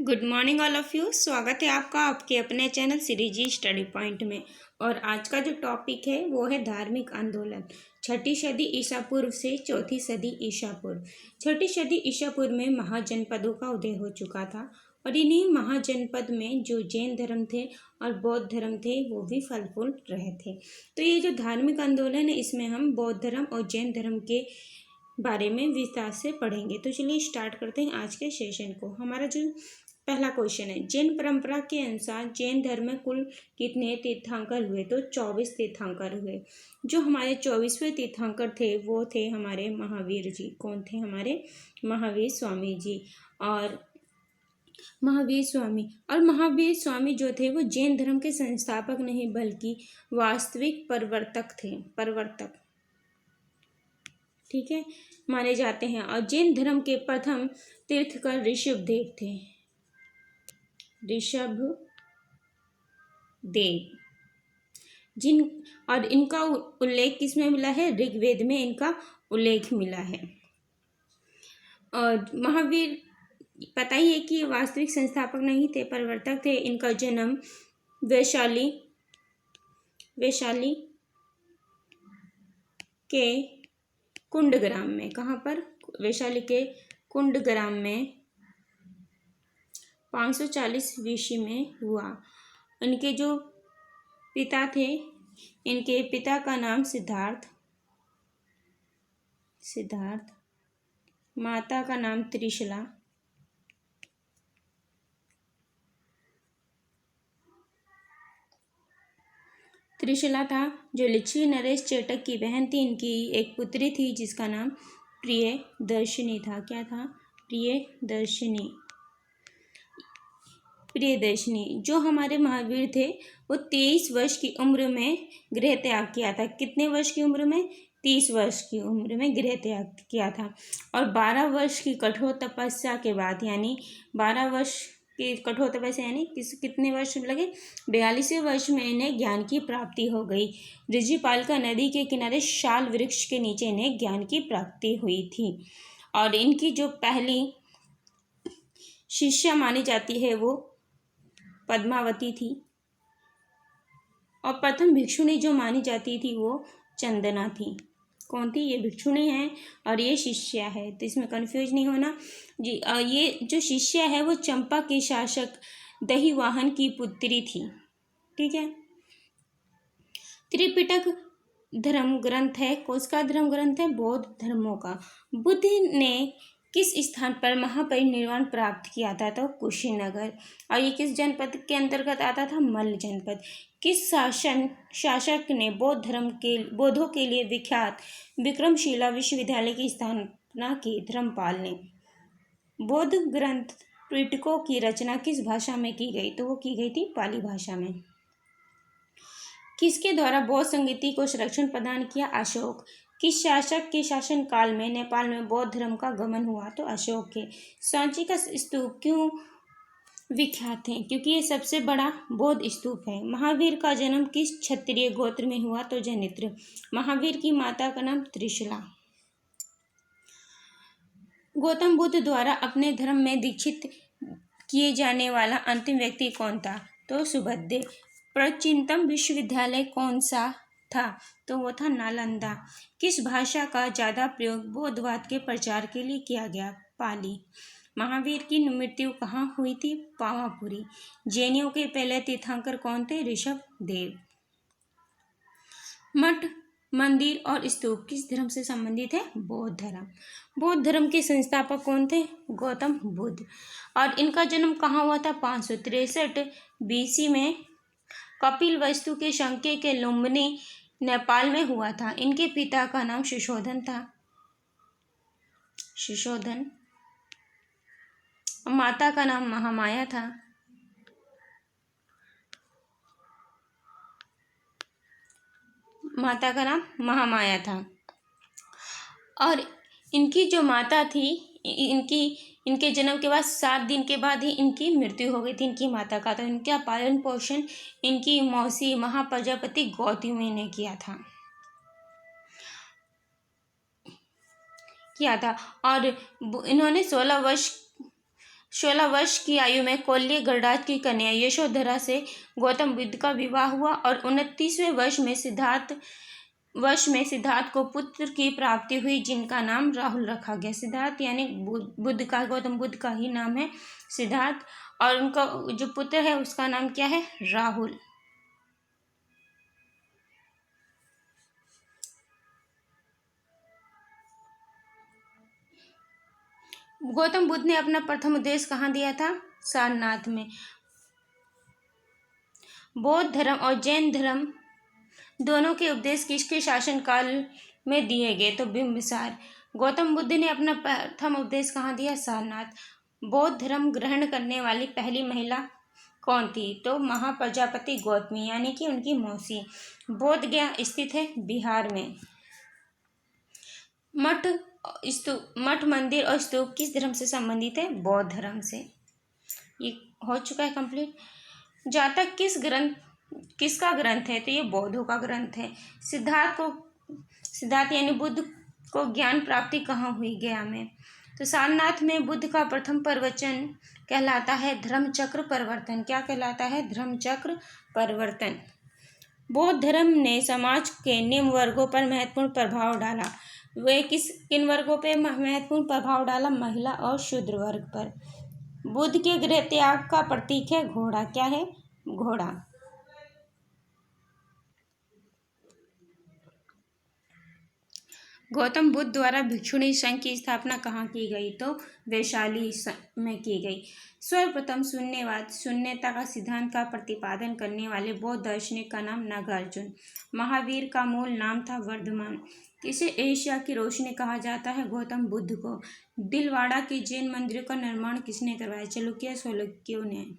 Good morning all of you. स्वागत है आपका आपके अपने चैनल श्री जी स्टडी पॉइंट में। और आज का जो टॉपिक है वो है धार्मिक आंदोलन। छठी सदी ईसा पूर्व से चौथी सदी ईसा पूर्व। छठी सदी ईसा पूर्व में महाजनपदों का उदय हो चुका था और इन्हीं महाजनपद में जो जैन धर्म थे और बौद्ध धर्म थे वो भी फल फूल रहे थे। तो ये जो धार्मिक आंदोलन है इसमें हम बौद्ध धर्म और जैन धर्म के बारे में विस्तार से पढ़ेंगे। तो चलिए स्टार्ट करते हैं आज के सेशन को। हमारा जो पहला क्वेश्चन है, जैन परंपरा के अनुसार जैन धर्म में कुल कितने तीर्थंकर हुए? तो 24 तीर्थंकर हुए। जो हमारे 24वें तीर्थंकर थे वो थे हमारे महावीर जी। कौन थे? हमारे महावीर स्वामी जी। और महावीर स्वामी जो थे वो जैन धर्म के संस्थापक नहीं बल्कि वास्तविक प्रवर्तक थे। प्रवर्तक, ठीक है, माने जाते हैं। और जैन धर्म के प्रथम तीर्थंकर ऋषभदेव थे। ऋषभदेव और इनका उल्लेख किसमें मिला है? ऋग्वेद में इनका उल्लेख मिला है। और महावीर पता ही है कि वास्तविक संस्थापक नहीं थे, प्रवर्तक थे। इनका जन्म वैशाली के कुंडग्राम में, कहाँ पर? वैशाली के कुंडग्राम में 540 BC में हुआ। इनके जो पिता थे, इनके पिता का नाम सिद्धार्थ, माता का नाम त्रिशला था, जो लिच्छवी नरेश चेटक की बहन थी। इनकी एक पुत्री थी जिसका नाम प्रियदर्शिनी था। क्या था? प्रियदर्शिनी। जो हमारे महावीर थे वो 23 वर्ष की उम्र में गृह त्याग किया था। कितने वर्ष की उम्र में? 30 वर्ष की उम्र में गृह त्याग किया था। और 12 वर्ष की कठोर तपस्या के बाद, यानी 12 वर्ष की कठोर तपस्या यानी कितने वर्ष लगे? 42वें वर्ष में इन्हें ज्ञान की प्राप्ति हो गई। ऋजिपालिका नदी के किनारे शाल वृक्ष के नीचे इन्हें ज्ञान की प्राप्ति हुई थी। और इनकी जो पहली शिष्या मानी जाती है वो पद्मावती थी। और प्रथम भिक्षुणी जो मानी जाती थी वो चंदना थी। कौन थी? ये भिक्षुणी है और ये शिष्या है, तो इसमें कंफ्यूज नहीं होना जी। ये जो शिष्या है वो चंपा के शासक दहीवाहन की पुत्री थी। ठीक है। त्रिपिटक धर्म ग्रंथ है। किसका धर्म ग्रंथ है? बौद्ध धर्मों का। बुद्ध ने किस स्थान पर महापरिनिर्वाण प्राप्त किया था? तो कुशीनगर। और ये किस जनपद के अंतर्गत आता था? मल्ल जनपद। किस शासक ने बौद्धों के लिए विख्यात विक्रमशिला विश्वविद्यालय की स्थापना की? धर्मपाल ने। बौद्ध ग्रंथ त्रिपिटकों की रचना किस भाषा में की गई? तो वो की गई थी पाली भाषा में। किसके द्वारा बौद्ध संगीति को संरक्षण प्रदान किया? अशोक। किस शासक के शासन काल में नेपाल में बौद्ध धर्म का गमन हुआ? तो अशोक के। सांची का स्तूप क्यों विख्यात है? क्योंकि ये सबसे बड़ा बौद्ध स्तूप है। महावीर का जन्म किस क्षत्रिय गोत्र में हुआ? तो जनित्र। महावीर की माता का नाम त्रिशला। गौतम बुद्ध द्वारा अपने धर्म में दीक्षित किए जाने वाला अंतिम व्यक्ति कौन था? तो सुबुद्धदेव। प्राचीनतम विश्वविद्यालय कौन सा था? तो वो था नालंदा। किस भाषा का ज्यादा प्रयोग बौद्धवाद के प्रचार के लिए किया गया? पाली। महावीर की मृत्यु कहाँ हुई थी? पावापुरी। जैनियों के पहले तीर्थंकर कौन थे? ऋषभदेव। मठ, मंदिर और स्तूप किस धर्म से संबंधित है? बौद्ध धर्म। बौद्ध धर्म के संस्थापक कौन थे? गौतम बुद्ध। और इनका जन्म कहाँ हुआ था? 563 BC में कपिलवस्तु के शंके के लुम्बिनी नेपाल में हुआ था। इनके पिता का नाम सुशोधन था। माता का नाम महामाया था। और इनकी जो माता थी, इनके जन्म के बाद 7 दिन के बाद ही इनकी मृत्यु हो गई थी इनकी माता का। तो इनका पालन पोषण इनकी मौसी महाप्रजापति गौतमी ने किया था। और इन्होंने 16 वर्ष 16 वर्ष की आयु में कोल्य गणराज की कन्या यशोधरा से गौतम बुद्ध का विवाह हुआ और 29वें वर्ष में सिद्धार्थ को पुत्र की प्राप्ति हुई, जिनका नाम राहुल रखा गया। सिद्धार्थ यानी बुद्ध का, गौतम बुद्ध का ही नाम है सिद्धार्थ, और उनका जो पुत्र है उसका नाम क्या है? राहुल। गौतम बुद्ध ने अपना प्रथम उपदेश कहाँ दिया था? सारनाथ में। बौद्ध धर्म और जैन धर्म दोनों के उपदेश किसके शासनकाल में दिए गए? तो बिंबिसार। गौतम बुद्ध ने अपना प्रथम उपदेश कहाँ दिया? सारनाथ। बौद्ध धर्म ग्रहण करने वाली पहली महिला कौन थी? तो महाप्रजापति गौतमी, यानी कि उनकी मौसी। बोध गया स्थित है बिहार में। मठ मंदिर और स्तूप किस धर्म से संबंधित है? बौद्ध धर्म से। ये हो चुका है कंप्लीट। जातक किसका ग्रंथ है? तो ये बौद्धों का ग्रंथ है। सिद्धार्थ यानी बुद्ध को ज्ञान प्राप्ति कहाँ हुई? गया में। तो सारनाथ में बुद्ध का प्रथम प्रवचन कहलाता है धर्मचक्र परिवर्तन। क्या कहलाता है? धर्मचक्र परिवर्तन। बौद्ध धर्म ने समाज के निम्न वर्गों पर महत्वपूर्ण प्रभाव डाला। वे किन वर्गों पे महत्वपूर्ण प्रभाव डाला? महिला और शूद्र वर्ग पर। बुद्ध के गृह त्याग का प्रतीक है घोड़ा। क्या है? घोड़ा। गौतम बुद्ध द्वारा भिक्षुणी संघ की स्थापना कहाँ की गई? तो वैशाली में की गई। सर्वप्रथम शून्यवाद, शून्यता का सिद्धांत का प्रतिपादन करने वाले बौद्ध दार्शनिक का नाम नागार्जुन। महावीर का मूल नाम था वर्धमान। किसे एशिया की रोशनी कहा जाता है? गौतम बुद्ध को। दिलवाड़ा के जैन मंदिर का निर्माण किसने करवाया? चालुक्यों ने।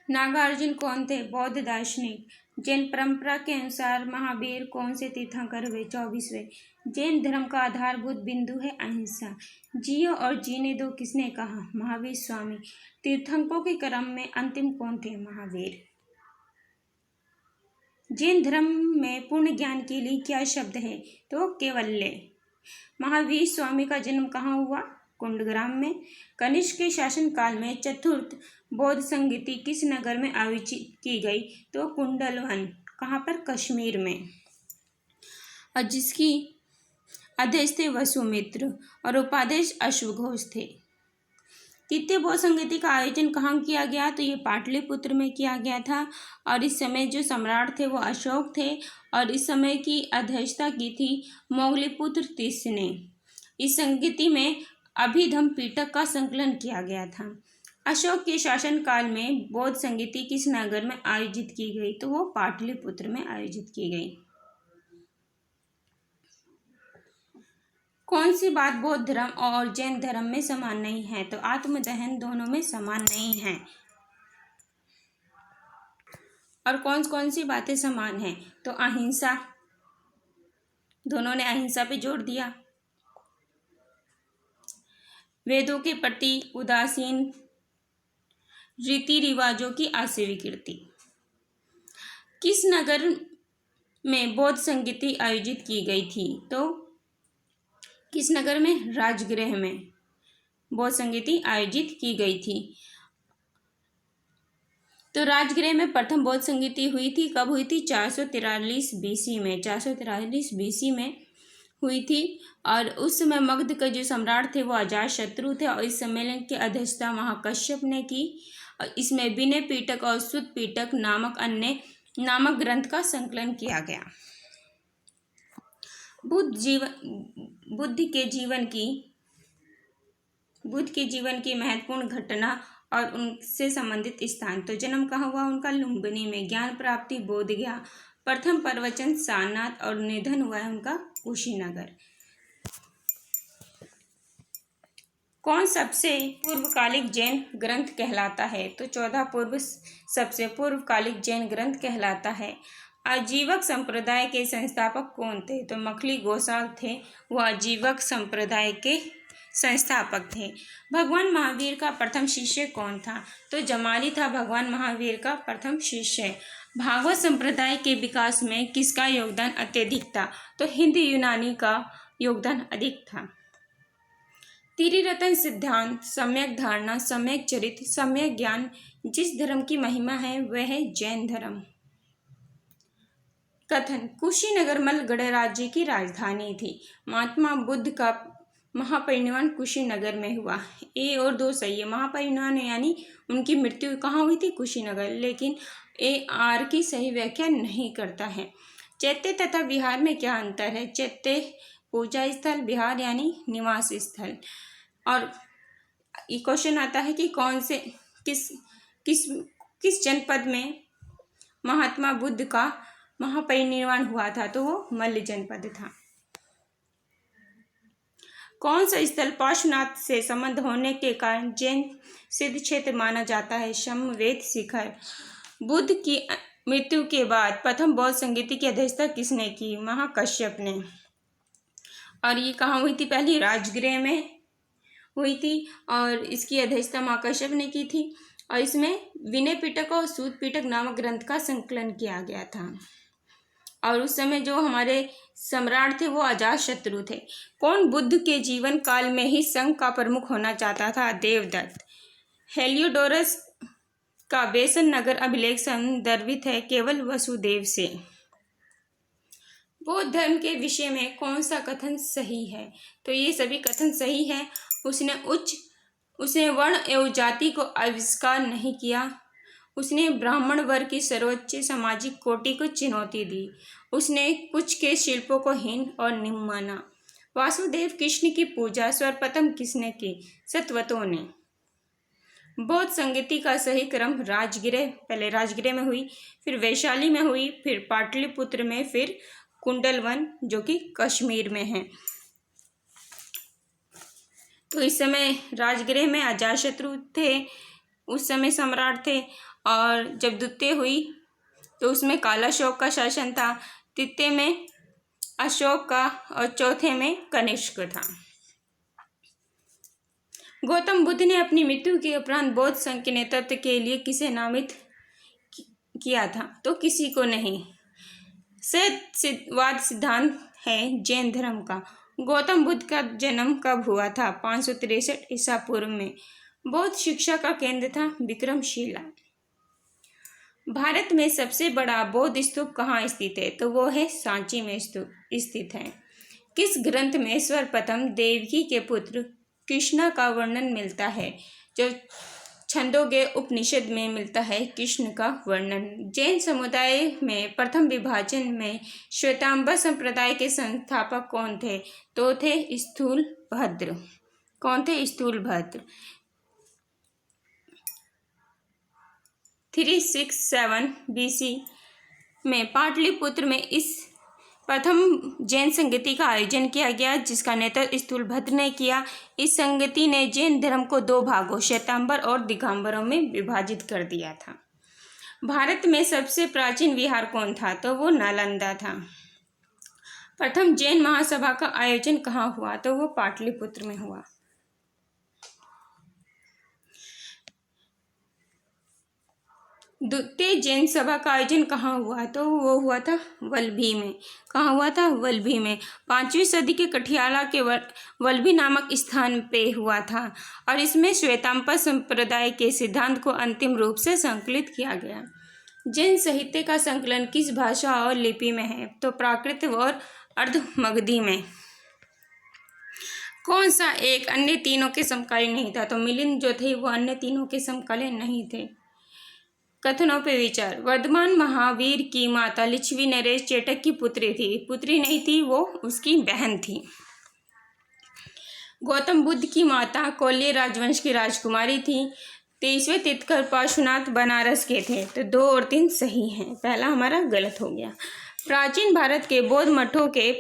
नागार्जुन कौन थे? बौद्ध दार्शनिक। जैन परंपरा के अनुसार महावीर कौन से तीर्थंकर हुए? 24वें। जैन धर्म का आधारभूत बिंदु है अहिंसा। जियो और जीने दो किसने कहा? महावीर स्वामी। तीर्थंकरों के क्रम में अंतिम कौन थे? महावीर। जैन धर्म में पूर्ण ज्ञान के लिए क्या शब्द है? तो कैवल्य। महावीर स्वामी का जन्म कहाँ हुआ? कुंडग्राम में। कनिष्क के शासनकाल में चतुर्थ बौद्ध संगीति किस नगर में आयोजित की गई? तो कुंडलवन। कहाँ पर? कश्मीर में। और जिसकी अध्यक्ष थे वसुमित्र और उपाध्यक्ष अश्वघोष थे। तृतीय बौद्ध संगीति का आयोजन कहाँ किया गया? तो ये पाटलिपुत्र में किया गया था। और इस समय जो सम्राट थे वो अशोक थे, और इस समय की अध्यक्षता की थी मोगलीपुत्र तीसरे ने। इस संगीति में अभिधम पिटक का संकलन किया गया था। अशोक के शासनकाल में बौद्ध संगीति किस नगर में आयोजित की गई? तो वो पाटलिपुत्र में आयोजित की गई। कौन सी बात बौद्ध धर्म और जैन धर्म में समान नहीं है? तो आत्मदहन दोनों में समान नहीं है। और कौन कौन सी बातें समान हैं? तो अहिंसा, दोनों ने अहिंसा पे जोर दिया। वेदों के प्रति उदासीन, रीति रिवाजों की अस्वीकृति। किस नगर में बौद्ध संगीति आयोजित की गई थी? तो किस नगर में? राजगृह में बौद्ध संगीति आयोजित की गई थी। तो राजगृह में प्रथम बौद्ध संगीति हुई थी। कब हुई थी? 443 बीसी में। 443 बीसी में हुई थी। और उस समय मगध के जो सम्राट थे वो अजातशत्रु थे, और इस सम्मेलन की अध्यक्षता महाकश्यप ने की। और इसमें विनय पिटक और सुत्त पिटक नामक ग्रंथ का संकलन किया गया। बुद्ध के जीवन की महत्वपूर्ण घटना और उनसे संबंधित स्थान। तो जन्म कहाँ हुआ उनका? लुम्बिनी में। ज्ञान प्राप्ति बोधगया। प्रथम प्रवचन सारनाथ, और निधन हुआ है उनका कुशीनगर। कौन सबसे पूर्वकालिक जैन ग्रंथ कहलाता है? तो 14 सबसे पूर्वकालिक जैन ग्रंथ कहलाता है। आजीवक संप्रदाय के संस्थापक कौन थे? तो मखली गोसाल थे, वो आजीवक संप्रदाय के संस्थापक थे। भगवान महावीर का प्रथम शिष्य कौन था? तो जमाली था भगवान महावीर का प्रथम शिष्य। भागवत संप्रदाय के विकास में किसका योगदान अत्यधिक था? तो हिंदी यूनानी का योगदान अधिक था। त्रिरत्न सिद्धांत, सम्यक धारणा, सम्यक चरित्र, सम्यक ज्ञान। जिस धर्म की महिमा है वह है जैन धर्म। कथन: कुशीनगर मल्ल गणराज्य की राजधानी थी। महात्मा बुद्ध का महापरिनिर्वाण कुशीनगर में हुआ। ए और दो सही है। महापरिनिर्वाण यानी उनकी मृत्यु कहाँ हुई थी? कुशीनगर। लेकिन ए आर की सही व्याख्या नहीं करता है। चैत्य तथा विहार में क्या अंतर है? चैत्य पूजा स्थल, विहार यानी निवास स्थल। और ये क्वेश्चन आता है कि कौन से किस जनपद में महात्मा बुद्ध का महापरिनिर्वाण हुआ था? तो वो मल्ल जनपद था। कौन सा स्थल पार्श्वनाथ से संबंध होने के कारण जैन सिद्ध क्षेत्र माना जाता है? समवेत शिखर। बुद्ध की मृत्यु के बाद प्रथम बौद्ध संगीति की अध्यक्षता किसने की? महाकश्यप ने। और ये कहाँ हुई थी? पहली राजगृह में हुई थी और इसकी अध्यक्षता महाकश्यप ने की थी। और इसमें विनय पिटक और सूत पिटक नामक ग्रंथ का संकलन किया गया था। और उस समय जो हमारे सम्राट थे वो अजातशत्रु थे। कौन बुद्ध के जीवन काल में ही संघ का प्रमुख होना चाहता था? देवदत्त। हेलियोडोरस का बेसन नगर अभिलेख संदर्भित है केवल वसुदेव से। बौद्ध धर्म के विषय में कौन सा कथन सही है? तो ये सभी कथन सही है। उसने वर्ण एवं जाति को आविष्कार नहीं किया। उसने ब्राह्मण वर्ग की सर्वोच्च सामाजिक कोटि को चुनौती दी। उसने कुछ के शिल्पों को हीन और निम्न माना। वासुदेव कृष्ण की पूजा सर्वप्रथम किसने की? सतवतों ने। बौद्ध संगीति का सही क्रम राजगृह, पहले राजगृह में हुई, फिर वैशाली में हुई, फिर पाटलिपुत्र में, फिर कुंडलवन जो कि कश्मीर में है। तो इस समय राजगृह में अजातशत्रु थे, उस समय सम्राट थे। और जब द्वितीय हुई तो उसमें कालाशोक का शासन था, तृतीय में अशोक का और चौथे में कनिष्क था। गौतम बुद्ध ने अपनी मृत्यु के उपरांत बौद्ध संघ के नेतृत्व के लिए किसे नामित किया था? तो किसी को नहीं। सत्यवाद सिद्धांत है जैन धर्म का। गौतम बुद्ध का जन्म कब हुआ था? 563 ईसा पूर्व में। बौद्ध शिक्षा का केंद्र था विक्रमशिला। भारत में सबसे बड़ा बौद्ध स्तूप कहाँ स्थित है? तो वो है सांची में स्थित है। किस ग्रंथ में सर्वप्रथम देवकी के पुत्र कृष्णा का वर्णन मिलता है? जो छंदोग्य उपनिषद में मिलता है कृष्ण का वर्णन। जैन समुदाय में प्रथम विभाजन में श्वेतांबर संप्रदाय के संस्थापक कौन थे? तो थे स्थूलभद्र। कौन थे? स्थूलभद्र। 367 BC में पाटलिपुत्र में इस प्रथम जैन संगति का आयोजन किया गया, जिसका नेतृत्व स्थूलभद्र ने किया। इस संगति ने जैन धर्म को दो भागों, श्वेतांबर और दिगंबरों में विभाजित कर दिया था। भारत में सबसे प्राचीन विहार कौन था? तो वो नालंदा था। प्रथम जैन महासभा का आयोजन कहाँ हुआ? तो वो पाटलिपुत्र में हुआ। द्वितीय जैन सभा का आयोजन कहाँ हुआ? तो वो हुआ था वल्लभी में। कहाँ हुआ था? वल्लभी में। 5वीं सदी के कठियाला के वल्लभी नामक स्थान पे हुआ था और इसमें श्वेतांबर संप्रदाय के सिद्धांत को अंतिम रूप से संकलित किया गया। जैन साहित्य का संकलन किस भाषा और लिपि में है? तो प्राकृत और अर्धमगधी में। कौन सा एक अन्य तीनों के समकालीन नहीं था? तो मिलिंद जो थे वो अन्य तीनों के समकालीन नहीं थे। कथनों पे विचार। वर्धमान महावीर की माता लिच्छवी नरेश चेटक की पुत्री थी। पुत्री नहीं थी, वो उसकी बहन थी। गौतम बुद्ध की माता कौल्य राजवंश की राजकुमारी थी। 23वें तीर्थंकर पार्श्वनाथ बनारस के थे। तो 2 और 3 सही हैं। पहला हमारा गलत हो गया। प्राचीन भारत के बौद्ध मठों के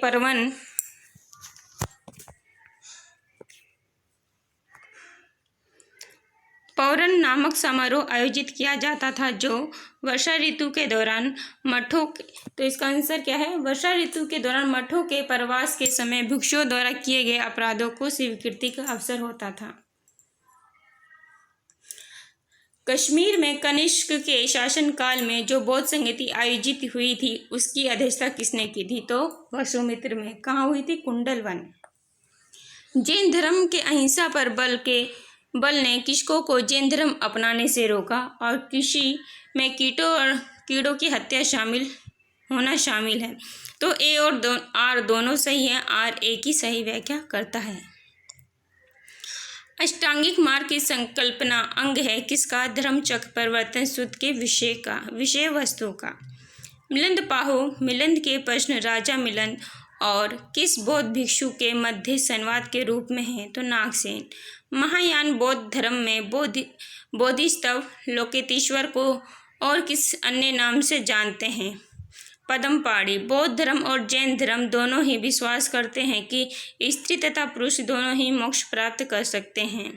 पौरन नामक समारोह आयोजित किया जाता था, जो वर्षा ऋतु के दौरान मठों तो इसका आंसर क्या है? वर्षा ऋतु के दौरान मठों के प्रवास के समय भिक्षुओं द्वारा किए गए अपराधों को स्वीकृति का अवसर होता था। कश्मीर में कनिष्क के शासनकाल में जो बौद्ध संगति आयोजित हुई थी, उसकी अध्यक्षता किसने की थी? तो वसुमित्र में। कहाँ हुई थी? कुंडलवन। जैन धर्म के अहिंसा पर बल ने किसको को जैन धर्म अपनाने से रोका और कृषि में कीड़ों की हत्या होना शामिल है। तो ए और आर दोनों सही है, आर ए की सही व्याख्या करता है। अष्टांगिक मार्ग की संकल्पना अंग है किसका? धर्म चक्र परिवर्तन सूत्र के विषय वस्तु का। मिलिंद पाहो मिलिंद के प्रश्न राजा मिलिंद और किस बौद्ध भिक्षु के मध्य संवाद के रूप में है? तो नागसेन। महायान बौद्ध धर्म में बोधिसत्व लोकेतेश्वर को और किस अन्य नाम से जानते हैं? पद्मपाणि। बौद्ध धर्म और जैन धर्म दोनों ही विश्वास करते हैं कि स्त्री तथा पुरुष दोनों ही मोक्ष प्राप्त कर सकते हैं।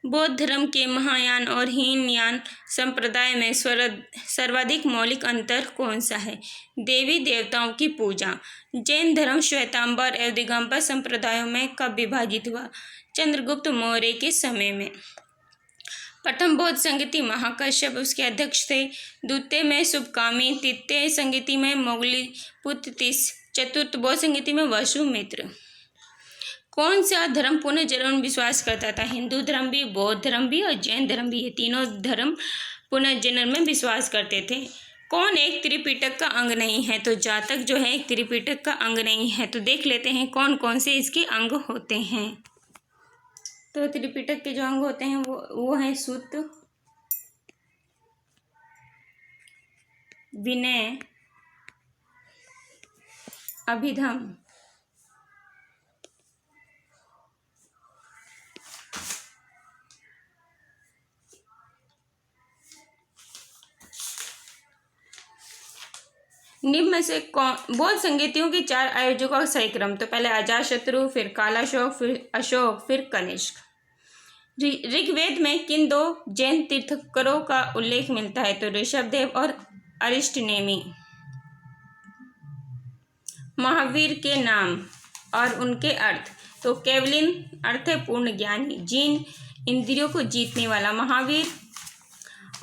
बौद्ध धर्म के महायान और हीनयान संप्रदाय में सर्वाधिक मौलिक अंतर कौन सा है? देवी देवताओं की पूजा। जैन धर्म श्वेतांबर एवं दिगंबर संप्रदायों में कब विभाजित हुआ? चंद्रगुप्त मौर्य के समय में। प्रथम बौद्ध संगीति महाकश्यप उसके अध्यक्ष थे। द्वितीय में शुभकामी, तृतीय संगीति में मोगलीपुत्र, चतुर्थ बौद्ध संगीति में वसुमित्र। कौन सा धर्म पुनर्जन्म में विश्वास करता था? हिंदू धर्म भी, बौद्ध धर्म भी और जैन धर्म भी। ये तीनों धर्म पुनर्जन्म में विश्वास करते थे। कौन एक त्रिपिटक का अंग नहीं है? तो जातक जो है एक त्रिपिटक का अंग नहीं है। तो देख लेते हैं कौन कौन से इसके अंग होते हैं। तो त्रिपिटक के जो अंग होते हैं वो हैं सूत्र, विनय, अभिधम, निम्न में से कौन? बौद्ध संगीतियों के 4 आयोजकों का सही क्रम। तो पहले अजातशत्रु, फिर कालाशोक, फिर अशोक, फिर कनिष्क। ऋग्वेद में किन 2 जैन तीर्थंकरों का उल्लेख मिलता है? तो ऋषभदेव और अरिष्टनेमी। महावीर के नाम और उनके अर्थ। तो केवलिन अर्थ है पूर्ण ज्ञानी, जिन इंद्रियों को जीतने वाला। महावीर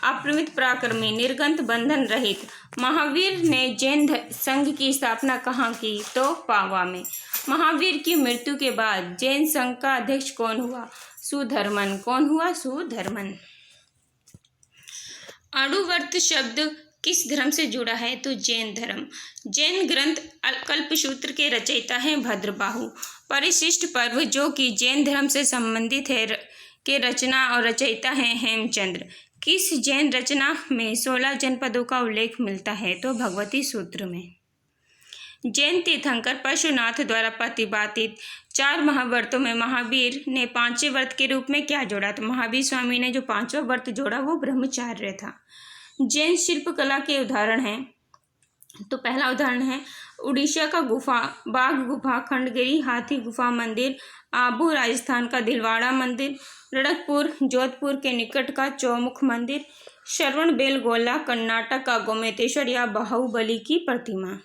अप्रमित पराक्रमी, निर्गंथ बंधन रहित। महावीर ने जैन संघ की स्थापना कहाँ की? तो पावा में। महावीर की मृत्यु के बाद जैन संघ का अध्यक्ष कौन हुआ? सुधर्मन। कौन हुआ? सुधर्मन। आडुवर्त शब्द किस धर्म से जुड़ा है? तो जैन धर्म। जैन ग्रंथ कल्पसूत्र के रचयिता हैं भद्रबाहु। परिशिष्ट पर्व जो कि जैन धर्म से संबंधित है के रचना और रचयिता हैं हेमचंद्र। किस जैन रचना में 16 जनपदों का उल्लेख मिलता है? तो भगवती सूत्र में। जैन तीर्थंकर परशुनाथ द्वारा प्रतिपादित 4 महाव्रतों में महावीर ने 5वें व्रत के रूप में क्या जोड़ा? तो महावीर स्वामी ने जो 5वां व्रत जोड़ा वो ब्रह्मचार्य था। जैन शिल्पकला के उदाहरण हैं। तो पहला उदाहरण है उड़ीसा का बाघ गुफा, खंडगिरी हाथी गुफा मंदिर, आबू राजस्थान का दिलवाड़ा मंदिर, लड़कपुर जोधपुर के निकट का चौमुख मंदिर, श्रवण बेलगोला कर्नाटक का गोमतेश्वर या बाहुबली की प्रतिमा।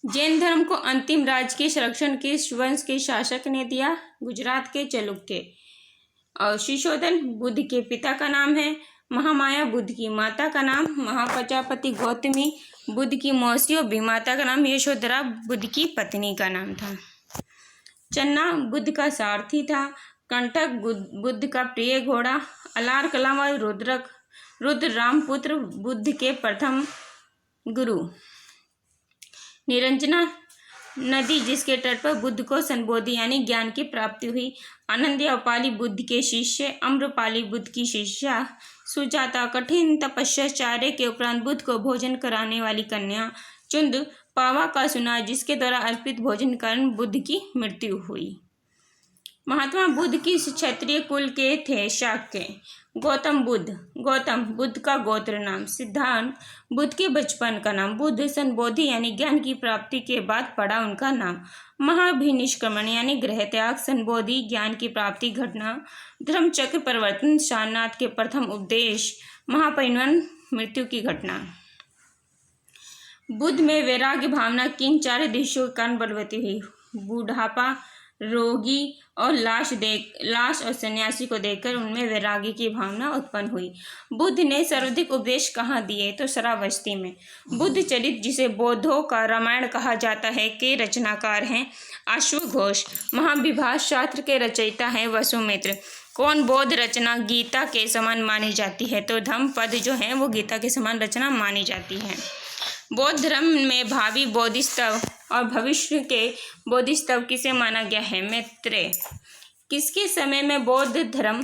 जैन धर्म को अंतिम राज्य के संरक्षण किस वंश के शासक ने दिया? गुजरात के चालुक्य। और शिशोधन बुद्ध के पिता का नाम है। महामाया बुद्ध की माता का नाम महाप्रजापति गौतमी, बुद्ध की मौसी और विमाता का नाम यशोधरा, बुद्ध की पत्नी का नाम था। चन्ना बुद्ध का सारथी था। कंटक बुद्ध का प्रिय घोड़ा। अलार कलावा रुद्र रामपुत्र बुद्ध के प्रथम गुरु। निरंजना नदी जिसके तट पर बुद्ध को संबोधि यानी ज्ञान की प्राप्ति हुई। आनंद उपाली बुद्ध के शिष्य। अम्रपाली बुद्ध की शिष्या। सुजाता कठिन तपस्याचार्य के उपरांत बुद्ध को भोजन कराने वाली कन्या। चुंद पावा का सुना जिसके द्वारा अर्पित भोजन के कारण बुद्ध की मृत्यु हुई। महात्मा बुद्ध किस क्षत्रिय कुल के थे? शाक्य। गौतम बुद्ध का गोत्र नाम। सिद्धांत बुद्ध के बचपन का नाम। बुद्ध संबोधि यानी ज्ञान की प्राप्ति के बाद पड़ा उनका नाम। महाभिनिष्क्रमण यानी गृह त्याग। संबोधि ज्ञान की प्राप्ति घटना। धर्मचक्र परिवर्तन सारनाथ के प्रथम उपदेश। महापरिनिर्वाण मृत्यु की घटना। बुद्ध में वैराग्य भावना किन 4 दृश्यों के कारण बलवती हुई? बुढ़ापा, रोगी और लाश और सन्यासी को देखकर उनमें वैराग्य की भावना उत्पन्न हुई। बुद्ध ने सर्वाधिक उपदेश कहाँ दिए? तो श्रावस्ती में। बुद्ध चरित्र, जिसे बौद्धों का रामायण कहा जाता है, के रचनाकार हैं अश्वघोष। महाविभाष शास्त्र के रचयिता हैं वसुमित्र। कौन बौद्ध रचना गीता के समान मानी जाती है? तो धम्मपद जो है वो गीता के समान रचना मानी जाती है। बौद्ध धर्म में भावी बोधिसत्व और भविष्य के बोधिसत्व किसे माना गया है? मैत्रेय। किसके समय में बौद्ध धर्म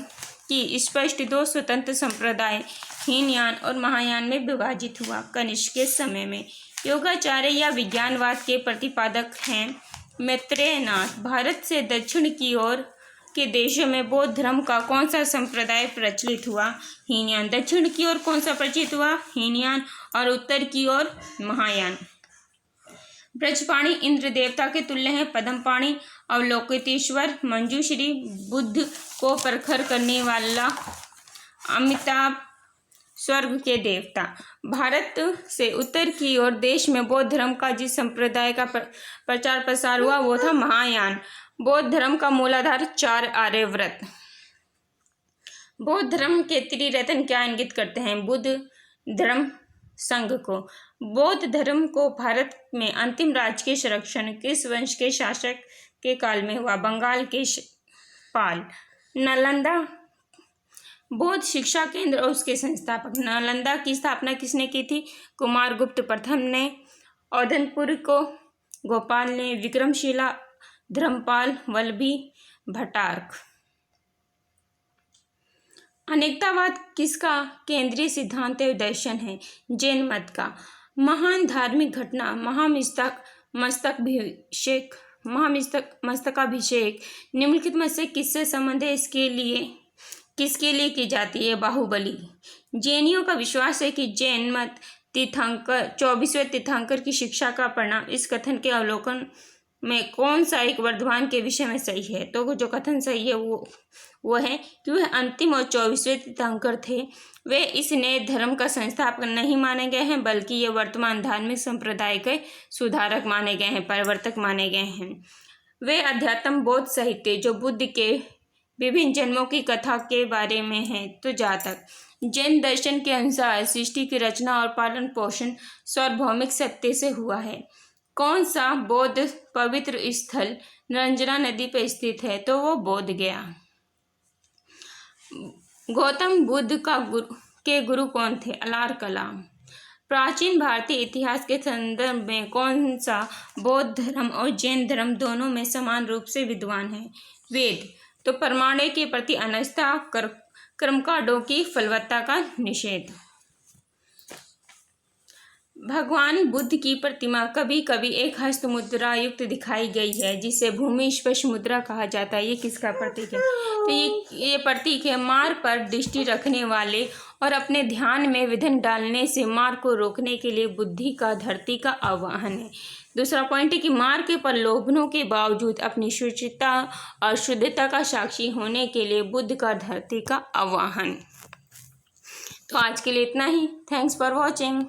की स्पष्ट दो स्वतंत्र संप्रदाय हीनयान और महायान में विभाजित हुआ? कनिष्क के समय में। योगाचार्य या विज्ञानवाद के प्रतिपादक हैं मैत्रेयनाथ। भारत से दक्षिण की ओर के देशों में बौद्ध धर्म का कौन सा संप्रदाय प्रचलित हुआ? हीनयान। दक्षिण की ओर कौन सा प्रचलित हुआ? हीनयान। और उत्तर की ओर महायान। ब्रजपाणी इंद्र देवता के तुल्य है। पद्मपाणी अवलोकितेश्वर। मंजूश्री बुद्ध को प्रखर करने वाला। अमिताभ स्वर्ग के देवता। भारत से उत्तर की ओर देश में बौद्ध धर्म का जिस संप्रदाय का प्रचार प्रसार हुआ वो था महायान। बौद्ध धर्म का मूलाधार 4 आर्यव्रत। बौद्ध धर्म के त्रिरत्न क्या इंगित करते हैं? बुद्ध धर्म संघ को। बौद्ध धर्म को भारत में अंतिम राजकीय संरक्षण किस वंश के शासक के काल में हुआ? बंगाल के पाल। नालंदा बौद्ध शिक्षा केंद्र और उसके संस्थापक। नालंदा की स्थापना किसने की थी? कुमारगुप्त प्रथम ने। औधनपुर को गोपाल ने। विक्रमशिला धर्मपाल। वल्लभी भट्टारक। अनेकतावाद किसका केंद्रीय सिद्धांत एवं दर्शन है? जैन मत का। महान धार्मिक घटना मस्तकाभिषेक निम्नलिखित में से किससे संबंध है? किसके लिए की जाती है? बाहुबली। जैनियों का विश्वास है कि जैन मत तीर्थंकर 24वें तीर्थंकर की शिक्षा का परिणाम। इस कथन के अवलोकन में कौन सा एक वर्धमान के विषय में सही है? तो जो कथन सही है वो है कि वह अंतिम और 24वें तीर्थंकर थे। वे इस नए धर्म का संस्थापक नहीं माने गए हैं, बल्कि ये वर्तमान धार्मिक संप्रदाय के सुधारक माने गए हैं, परिवर्तक माने गए हैं। वे अध्यात्म बौद्ध साहित्य जो बुद्ध के विभिन्न जन्मों की कथा के बारे में है। तो जातक जैन दर्शन के अनुसार सृष्टि की रचना और पालन पोषण सार्वभौमिक सत्य से हुआ है। कौन सा बौद्ध पवित्र स्थल निरंजना नदी पर स्थित है? तो वो बोध गया। गौतम बुद्ध के गुरु कौन थे? अलार कलाम। प्राचीन भारतीय इतिहास के संदर्भ में कौन सा बौद्ध धर्म और जैन धर्म दोनों में समान रूप से विद्वान है? वेद। तो परमाणु के प्रति अनास्था, कर्मकांडों की फलवत्ता का निषेध। भगवान बुद्ध की प्रतिमा कभी कभी एक हस्त मुद्रा युक्त दिखाई गई है, जिसे भूमि स्पर्श मुद्रा कहा जाता है। ये किसका प्रतीक है? तो ये प्रतीक है मार पर दृष्टि रखने वाले और अपने ध्यान में विघ्न डालने से मार को रोकने के लिए बुद्धि का धरती का आह्वान है। दूसरा पॉइंट है कि मार के प्रलोभनों के बावजूद अपनी शुचिता और शुद्धता का साक्षी होने के लिए बुद्ध का धरती का आह्वान। तो आज के लिए इतना ही। Thanks for watching.